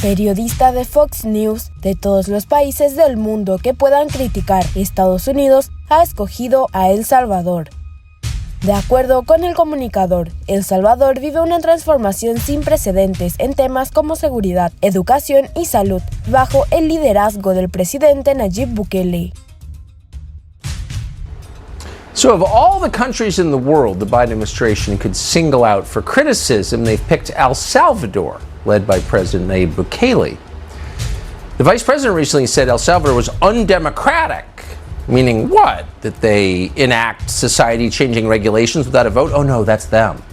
Periodista de Fox News de todos los países del mundo que puedan criticar Estados Unidos ha escogido a El Salvador. De acuerdo con el comunicador, El Salvador vive una transformación sin precedentes en temas como seguridad, educación y salud, bajo el liderazgo del presidente Nayib Bukele. So of all the countries in the world the Biden administration could single out for criticism, they've picked El Salvador, led by President Nayib Bukele. The vice president recently said El Salvador was undemocratic, meaning what? That they enact society-changing regulations without a vote? Oh no, that's them.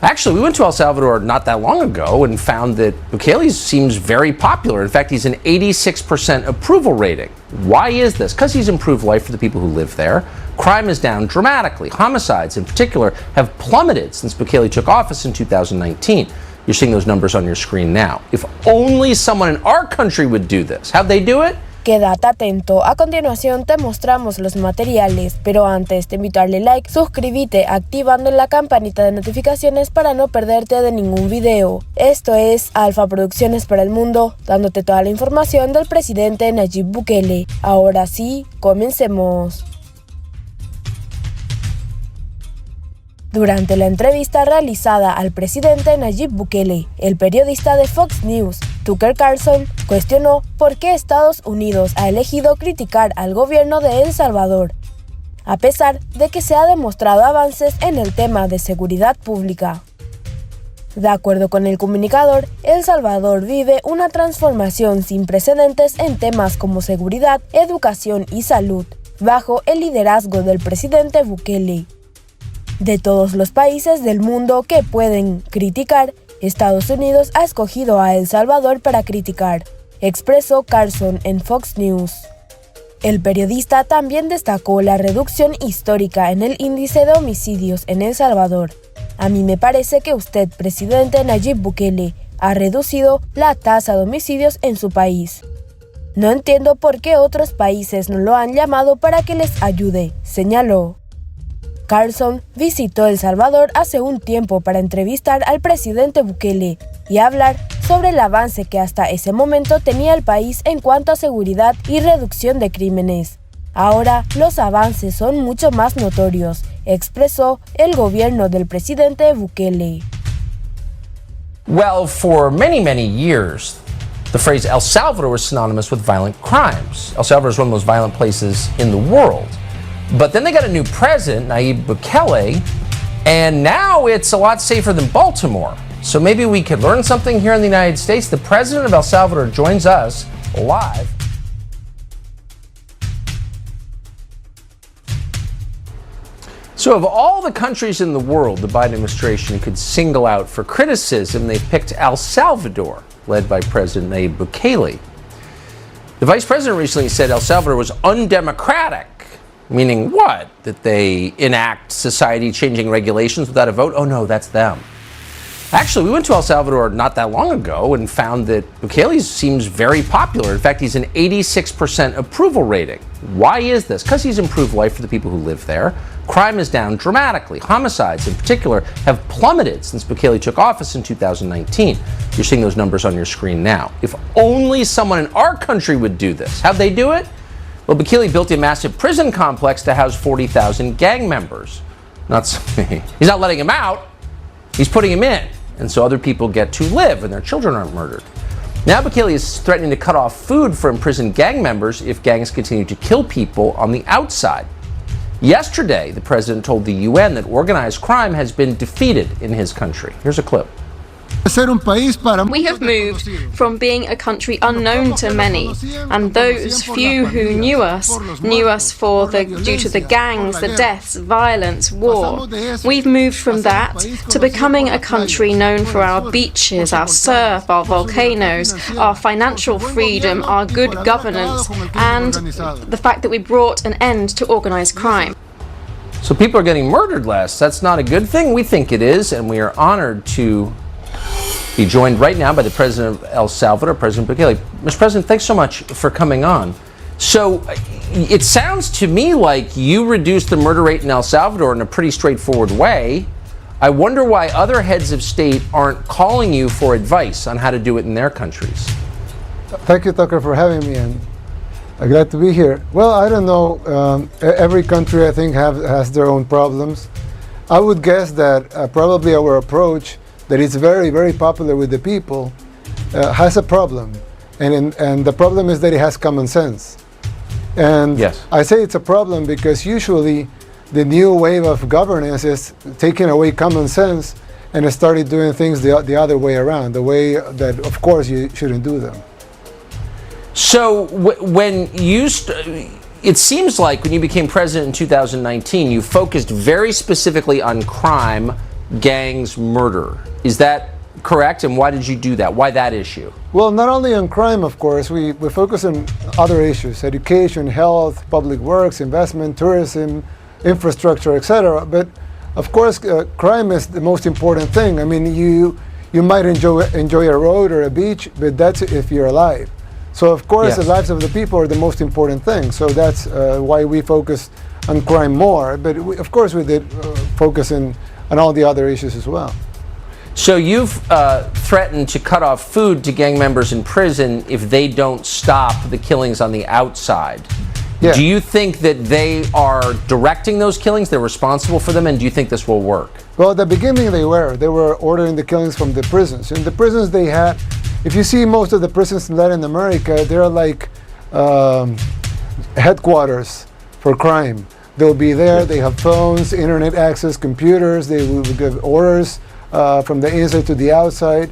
Actually, we went to El Salvador not that long ago and found that Bukele seems very popular. In fact, he's an 86% approval rating. Why is this? Because he's improved life for the people who live there. Crime is down dramatically. Homicides, in particular, have plummeted since Bukele took office in 2019. You're seeing those numbers on your screen now. If only someone in our country would do this. How'd they do it? Quédate atento, a continuación te mostramos los materiales, pero antes te invito a darle like, suscríbete activando la campanita de notificaciones para no perderte de ningún video. Esto es Alfa Producciones para el Mundo, dándote toda la información del presidente Nayib Bukele. Ahora sí, comencemos. Durante la entrevista realizada al presidente Nayib Bukele, el periodista de Fox News, Tucker Carlson, cuestionó por qué Estados Unidos ha elegido criticar al gobierno de El Salvador, a pesar de que se ha demostrado avances en el tema de seguridad pública. De acuerdo con el comunicador, El Salvador vive una transformación sin precedentes en temas como seguridad, educación y salud, bajo el liderazgo del presidente Bukele. De todos los países del mundo que pueden criticar, Estados Unidos ha escogido a El Salvador para criticar, expresó Carlson en Fox News. El periodista también destacó la reducción histórica en el índice de homicidios en El Salvador. A mí me parece que usted, presidente Nayib Bukele, ha reducido la tasa de homicidios en su país. No entiendo por qué otros países no lo han llamado para que les ayude, señaló. Carlson visitó El Salvador hace un tiempo para entrevistar al presidente Bukele y hablar sobre el avance que hasta ese momento tenía el país en cuanto a seguridad y reducción de crímenes. Ahora los avances son mucho más notorios, expresó el gobierno del presidente Bukele. Well, for many years, the phrase El Salvador was synonymous with violent crimes. El Salvador is one of the most violent places in the world. But then they got a new president, Nayib Bukele, and now it's a lot safer than Baltimore. So maybe we could learn something here in the United States. The president of El Salvador joins us live. So of all the countries in the world the Biden administration could single out for criticism, they've picked El Salvador, led by President Nayib Bukele. The vice president recently said El Salvador was undemocratic, meaning what? That they enact society-changing regulations without a vote? Oh no, that's them. Actually, we went to El Salvador not that long ago and found that Bukele seems very popular. In fact, he's an 86% approval rating. Why is this? Because he's improved life for the people who live there. Crime is down dramatically. Homicides, in particular, have plummeted since Bukele took office in 2019. You're seeing those numbers on your screen now. If only someone in our country would do this. How'd they do it? Well, Bukele built a massive prison complex to house 40,000 gang members. He's not letting them out, he's putting them in. And so other people get to live and their children aren't murdered. Now Bukele is threatening to cut off food for imprisoned gang members if gangs continue to kill people on the outside. Yesterday, the president told the UN that organized crime has been defeated in his country. Here's a clip. We have moved from being a country unknown to many, and those few who knew us due to the gangs, the deaths, violence, war. We've moved from that to becoming a country known for our beaches, our surf, our volcanoes, our financial freedom, our good governance, and the fact that we brought an end to organized crime. So people are getting murdered less. That's not a good thing. We think it is, and we are honored to be joined right now by the president of El Salvador, President Bukele. Mr. President, thanks so much for coming on. So it sounds to me like you reduced the murder rate in El Salvador in a pretty straightforward way. I wonder why other heads of state aren't calling you for advice on how to do it in their countries. Thank you, Tucker, for having me, and I'm glad to be here. Well, I don't know. Every country, I think, has their own problems. I would guess that probably our approach, that is very, very popular with the people, has a problem. And the problem is that it has common sense. And yes. I say it's a problem because usually the new wave of governance is taking away common sense and started doing things the other way around, the way that, of course, you shouldn't do them. So when you, it seems like when you became president in 2019, you focused very specifically on crime, gangs, murder. Is that correct? And why did you do that? Why that issue? Well, not only on crime, of course, we focus on other issues: education, health, public works, investment, tourism, infrastructure, etc. But of course, crime is the most important thing. I mean, you might enjoy a road or a beach, but that's if you're alive. So of course, yes, the lives of the people are the most important thing. So that's why we focus on crime more. But of course, we did focus on all the other issues as well. So you've threatened to cut off food to gang members in prison if they don't stop the killings on the outside. Yeah. Do you think that they are directing those killings? They're responsible for them, and do you think this will work? Well, at the beginning they were ordering the killings from the prisons. In the prisons they had, if you see most of the prisons in Latin America, they're like headquarters for crime. They'll be there, they have phones, internet access, computers, they will give orders from the inside to the outside.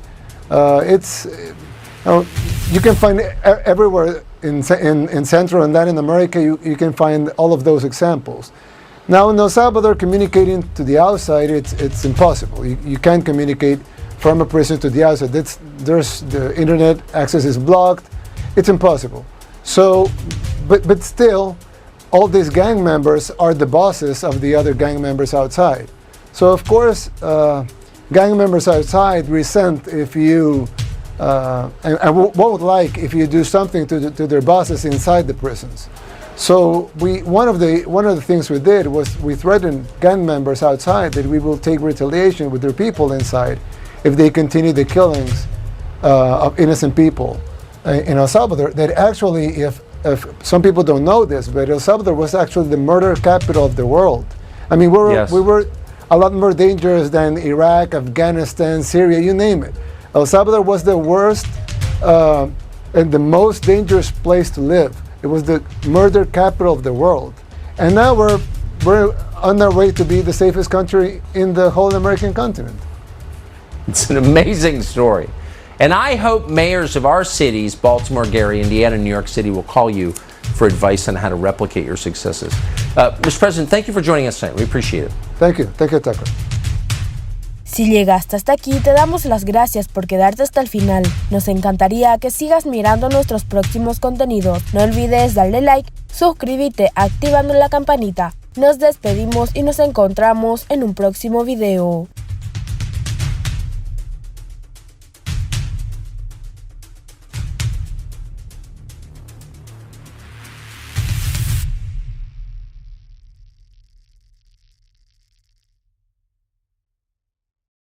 You can find everywhere in Central and Latin America, you can find all of those examples. Now in El Salvador, communicating to the outside, it's impossible. You can't communicate from a prison to the outside. The internet access is blocked. It's impossible. So, but still, all these gang members are the bosses of the other gang members outside. So of course, gang members outside resent if you and won't like if you do something to their bosses inside the prisons. So one of the things we did was we threatened gang members outside that we will take retaliation with their people inside if they continue the killings of innocent people in El Salvador. That actually, if some people don't know this, but El Salvador was actually the murder capital of the world. I mean, we were a lot more dangerous than Iraq, Afghanistan, Syria, you name it. El Salvador was the worst and the most dangerous place to live. It was the murder capital of the world. And now we're on our way to be the safest country in the whole American continent. It's an amazing story. And I hope mayors of our cities, Baltimore, Gary, Indiana, New York City, will call you for advice on how to replicate your successes. Mr. President, thank you for joining us tonight. We appreciate it. Thank you. Thank you, Tucker. Si llegaste hasta aquí, te damos las gracias por quedarte hasta el final. Nos encantaría que sigas mirando nuestros próximos contenidos. No olvides darle like, suscríbete activando la campanita. Nos despedimos y nos encontramos en un próximo video.